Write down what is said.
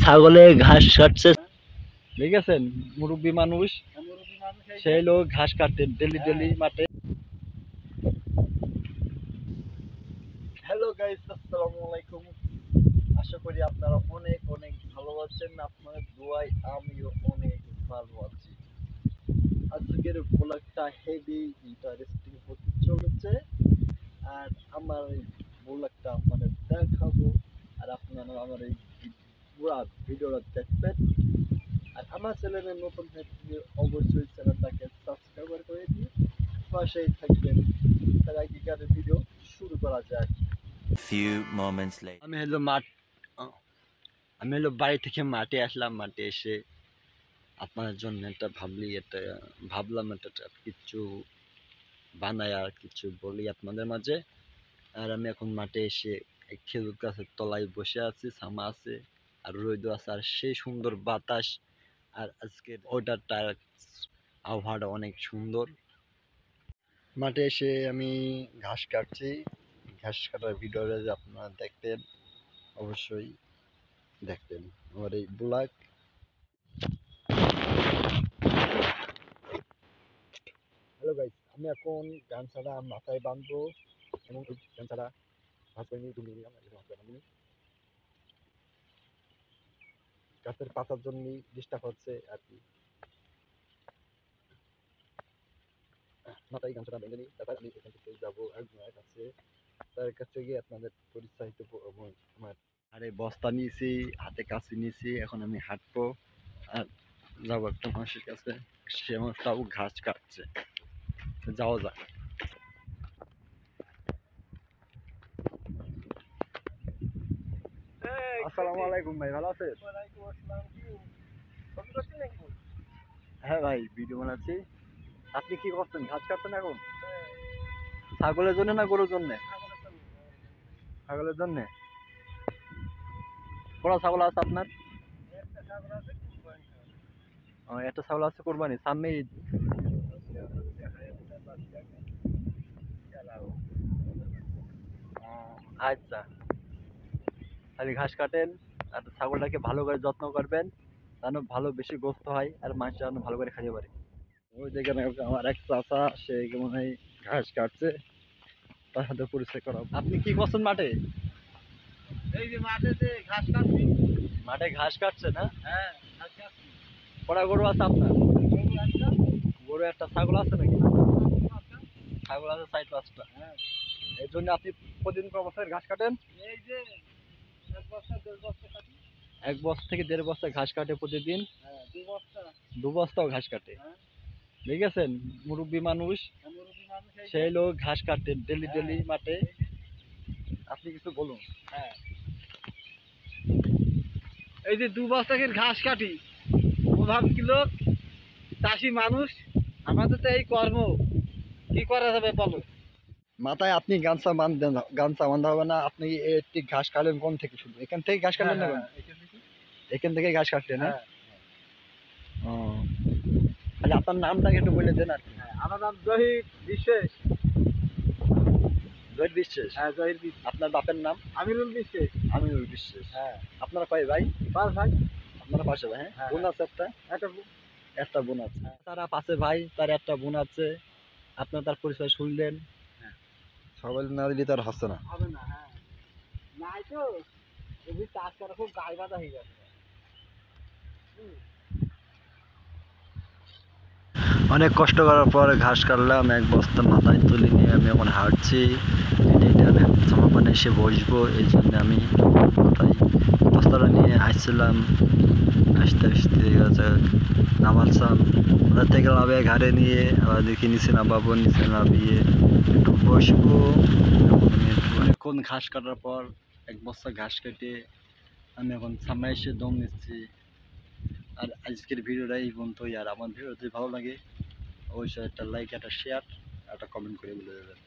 ছাগলে ঘাস কাটছে, দেখেছেন? মুরব্বী মানুষ, সেই লোক ঘাস কাটতে ডেলি ডেলি মাঠে। হ্যালো গাইস, আসসালামু আলাইকুম। আশা করি আপনারা অনেক অনেক ভালো আছেন। আপনাদের দোয়ায় আমিও অনেক ভালো আছি। আজকের ব্লগটা হেভি ইন্টারেস্টিং হতে চলেছে, আর আমার এই ব্লগটা আপনাদের দেখাবো, আর আপনারা আমার এই পুরো ভিডিওটা দেখবেন। আর আমার চ্যানেলে নতুন থাকলে অবশ্যই চ্যানেলটাকে সাবস্ক্রাইব করে দিয়ে পাশেই থাকবেন। তার আগেকার ভিডিও শুরু করা যাক। Few moments later. আমি হলো বাড়ি থেকে মাঠে আসলাম। মাঠে এসে আপনাদের জন্য ভাবলাম এটা কিছু বানায় আর কিছু বলি আপনাদের মাঝে। আর আমি এখন মাঠে এসে এক খেজুর গাছের তলায় বসে আছি, ছামা আছে আর রোদ আছে, আর সেই সুন্দর বাতাস। আর আজকের ওয়েদারটা, আবহাওয়াটা অনেক সুন্দর। মাঠে এসে আমি ঘাস কাটছি। ঘাস কাটার ভিডিওটা যে আপনারা দেখতেন, অবশ্যই দেখতেন আমার এই ব্লগ। হ্যালো গাইস, আমি এখন গামছাটা মাথায় বাঁধবো এবং ওই গামছাটা ভাঁজ করে নিয়ে ডুবিয়ে দিলাম। গাছের পাতার জন্য ডিস্টার্ব হচ্ছে আর কি। মাথায় গামছাটা বেঁধে নিই, তারপর আমি এখান থেকে যাবো এক ভাইয়ের কাছে। তার কাছে গিয়ে আপনাদের পরিচয় দেবো। এবং আমার আরে বস্তা নিয়েছি, হাতে কাছে নিয়েছি, এখন আমি হাঁটবো আর যাবো একটা মানুষের কাছে। সে মানুষটাও ঘাস কাটছে, যাওয়া যাক। আসসালামু আলাইকুম ভাই, ভালো আছেন? হ্যাঁ ভাই, ভিডিও বানাচ্ছি। আপনি কি করছেন? ঘাস কাটছেন এখন? ছাগলের জন্য না গরুর জন্য? ছাগলের জন্য। কটা ছাগল আছে আপনার? একটা ছাগল আছে কোরবানি সামনে ঈদ। আচ্ছা, তাহলে ঘাস কাটেন আর ছাগলটাকে ভালো করে যত্ন করবেন, যেন ভালো বেশি গোস্ত হয় আর মাংস যেন ভালো করে খাইতে পারে। ওই যেখানে আমার এক চাচা, সে মনে হয় ঘাস কাটছে, তার সাথে পরিচয় করাবো। আপনি কি করছেন মাঠে? এই যে মাঠে যে ঘাস কাটছি। মাঠে ঘাস কাটছে না? হ্যাঁ, ঘাস কাটছি। কটা গরু আছে আপনার? গরু একটা, গরু একটা, ছাগল আছে নাকি? পাঁচটা। ছাগল আছে 4-5টা। হ্যাঁ, এই জন্য আপনি প্রতিদিন কয় বস্তা ঘাস কাটেন? এই যে এক বস্তা দেড় বস্তা কাটি। 1 বস্তা থেকে 1.5 বস্তা ঘাস কাটে প্রতিদিন। হ্যাঁ, 2 বস্তা। 2 বস্তাও ঘাস কাটে, হ্যাঁ, দেখেছেন? মুরব্বী মানুষ, মুরব্বী মানুষ এই যে। সেই লোক ঘাস কাটতে ডেলি হ্যাঁ, ডেলি মাঠে। এই যে। আপনি কিছু বলুন। হ্যাঁ, এই যে 2 বস্তা করে ঘাস কাটি। অভাব কি লোক, চাষি মানুষ, আমাদের তো এই কর্ম। কি করা যাবে বলো? মাথায় আপনি গামছা বাঁধবেন, গামছা বাঁধা হবে না। আপনি একটি ঘাস কাটলেন কোন থেকে? শুধু এখান থেকে ঘাস কাটলেন না? হ্যাঁ, এখান থেকে। এখান থেকে ঘাস কাটলেন না? হ্যাঁ, ও, তাহলে আপনার নামটাকে একটু বলে দেন আর কি। হ্যাঁ, আমার নাম জহির বিশ্বাস। জহির বিশ্বাস। হ্যাঁ, জহির বিশ্বাস। আপনার বাপের নাম? আমিনুল বিশ্বাস। আমিনুল বিশ্বাস। হ্যাঁ, আপনারা কয় ভাই? 5 ভাই। আপনারা 5 ভাই? হ্যাঁ, হ্যাঁ, বোন আছে একটা? একটা বউ। একটা বোন আছে। হ্যাঁ। তারা 5 ভাই, তার একটা বোন আছে। আপনার তার পরিচয় শুনলেন। হ্যাঁ। সবাই না দিলে তার হচ্ছে না। হবে না। হ্যাঁ, নাই তো, এমনি চাষ করা খুব গায়ে বাঁধা হয়ে গেছে। অনেক কষ্ট করার পর ঘাস কাটলাম, 1 বস্তা মাথায় তুলে নিয়ে আমি এখন হাঁটছি। আমি জামা পানে এসে বসবো, এই জন্য আমি মাথায় বস্তাটা নিয়ে আসছিলাম। আসতে আসতে নামালসাম, ওদের থেকে নামে ঘাড়ে নিয়ে আবার দেখি নিচে নামাবো। নিচে নামিয়ে একটু বসবো। অনেকক্ষণ ঘাস কাটার পর 1 বস্তা ঘাস কেটে আমি এখন সামনে এসে দম নিচ্ছি। আর আজকের ভিডিওটা এই পর্যন্তই। আর আমার ভিডিও যদি ভালো লাগে অবশ্যই একটা লাইক, একটা শেয়ার, একটা কমেন্ট করে বলে দেবেন।